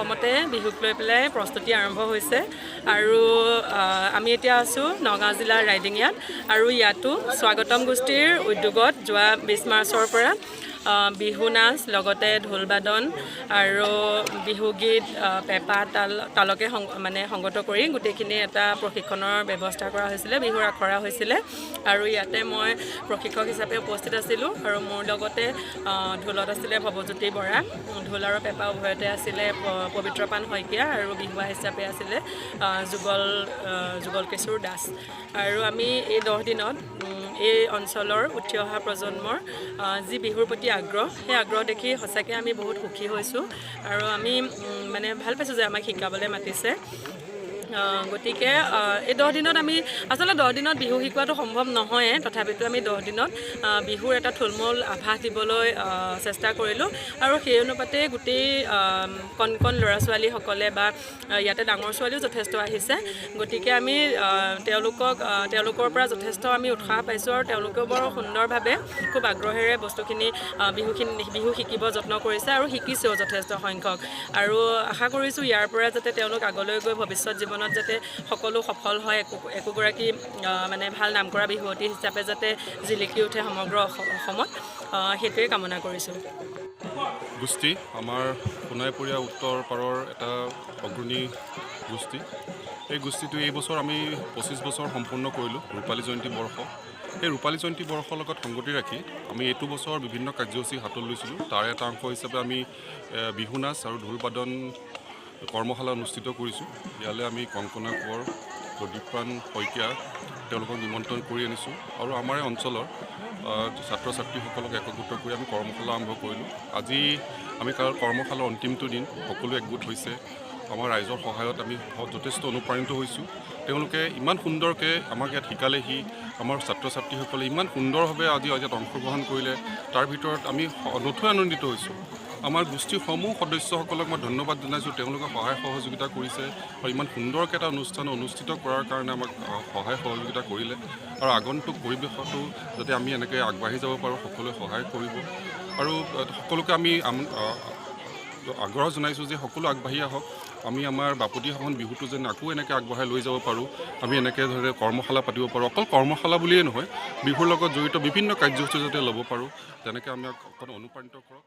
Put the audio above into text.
অসমতে বিহুক লৈ পেলাই প্ৰস্তুতি আৰম্ভ হৈছে আৰু আমি এতিয়া আছোঁ নগাঁও জিলাৰ ৰাইডিঙিয়াত আৰু ইয়াতো স্বাগতম গোষ্ঠীৰ উদ্যোগত যোৱা 20 মাৰ্চৰ পৰা বিহু নাচ লগতে ঢোল বাদন আৰু বিহুগীত পেঁপা তালকে মানে সংগত কৰি গোটেইখিনি এটা প্ৰশিক্ষণৰ ব্যৱস্থা কৰা হৈছিলে বিহুৰ আখৰা হৈছিলে আৰু ইয়াতে মই প্ৰশিক্ষক হিচাপে উপস্থিত আছিলোঁ আৰু মোৰ লগতে ঢোলত আছিলে ভৱজ্যোতি বৰা ঢোল আৰু পেঁপা উভয়তে আছিলে পবিত্ৰপান শইকীয়া আৰু বিহুৱা হিচাপে আছিলে যুগল কিশোৰ দাস আৰু আমি এই 10 দিনত এই অঞ্চলৰ উঠি অহা প্ৰজন্মৰ যি বিহুৰ প্ৰতি আগ্ৰহ সেই আগ্ৰহ দেখি সঁচাকৈ আমি বহুত সুখী হৈছোঁ আৰু আমি মানে ভাল পাইছোঁ যে আমাক শিকাবলৈ মাতিছে গতিকে এই 10 দিনত আমি আচলতে 10 দিনত বিহু শিকোৱাটো সম্ভৱ নহয় তথাপিতো আমি 10 দিনত বিহুৰ এটা থুলমূল আভাস দিবলৈ চেষ্টা কৰিলোঁ আৰু সেই অনুপাতে গোটেই কণ ল'ৰা ছোৱালীসকলে বা ইয়াতে ডাঙৰ ছোৱালীও যথেষ্ট আহিছে গতিকে আমি তেওঁলোকৰ পৰা যথেষ্ট আমি উৎসাহ পাইছোঁ আৰু তেওঁলোকেও বৰ সুন্দৰভাৱে খুব আগ্ৰহেৰে বস্তুখিনি বিহু শিকিব যত্ন কৰিছে আৰু শিকিছেও যথেষ্ট সংখ্যক আৰু আশা কৰিছোঁ ইয়াৰ পৰা যাতে তেওঁলোক আগলৈ গৈ ভৱিষ্যত জীৱনত যাতে সকলো সফল হয় একোগৰাকী মানে ভাল নাম কৰা বিহুৱতী হিচাপে যাতে জিলিকি উঠে সমগ্ৰ অসমত সেইটোৱে কামনা কৰিছোঁ গোষ্ঠী আমাৰ সোণাইপৰীয়া উত্তৰ পাৰৰ এটা অগ্ৰণী গোষ্ঠী এই গোষ্ঠীটো এই বছৰ আমি 25 বছৰ সম্পূৰ্ণ কৰিলোঁ ৰূপালী জয়ন্তী বৰ্ষ এই ৰূপালী জয়ন্তী বৰ্ষৰ লগত সংগতি ৰাখি আমি এইটো বছৰ বিভিন্ন কাৰ্যসূচী হাতত লৈছিলোঁ তাৰ এটা অংশ হিচাপে আমি বিহু নাচ আৰু ঢোল বাদন কৰ্মশালা অনুষ্ঠিত কৰিছোঁ ইয়ালৈ আমি কংকনা কোঁৱৰ প্ৰদীপ্ৰাণ শইকীয়া তেওঁলোকক নিমন্ত্ৰণ কৰি আনিছোঁ আৰু আমাৰ এই অঞ্চলৰ ছাত্ৰ ছাত্ৰীসকলক একগোট কৰি আমি কৰ্মশালা আৰম্ভ কৰিলোঁ আজি আমি কৰ্মশালাৰ অন্তিমটো দিন সকলো একগোট হৈছে আমাৰ ৰাইজৰ সহায়ত আমি যথেষ্ট অনুপ্ৰাণিত হৈছোঁ তেওঁলোকে ইমান সুন্দৰকৈ আমাক ইয়াত শিকালেহি আমাৰ ছাত্ৰ ছাত্ৰীসকলে ইমান সুন্দৰভাৱে আজি ইয়াত অংশগ্ৰহণ কৰিলে তাৰ ভিতৰত আমি নথৈ আনন্দিত হৈছোঁ আমাৰ গোষ্ঠীসমূহ সদস্যসকলক মই ধন্যবাদ জনাইছোঁ তেওঁলোকে সহায় সহযোগিতা কৰিছে আৰু ইমান সুন্দৰকৈ এটা অনুষ্ঠান অনুষ্ঠিত কৰাৰ কাৰণে আমাক সহায় সহযোগিতা কৰিলে আৰু আগন্তুক পৰিৱেশতো যাতে আমি এনেকৈ আগবাঢ়ি যাব পাৰোঁ সকলোৱে সহায় কৰিব আৰু সকলোকে আমি আগ্ৰহ জনাইছোঁ যে সকলো আগবাঢ়ি আহক আমি আমাৰ বাপতিসাহোন বিহুটো যেন আকৌ এনেকৈ আগবঢ়াই লৈ যাব পাৰোঁ আমি এনেকৈ ধৰণে কৰ্মশালা পাতিব পাৰোঁ অকল কৰ্মশালা বুলিয়েই নহয় বিহুৰ লগত জড়িত বিভিন্ন কাৰ্যসূচী যাতে ল'ব পাৰোঁ তেনেকৈ আমি অকণ অনুপ্ৰাণিত কৰক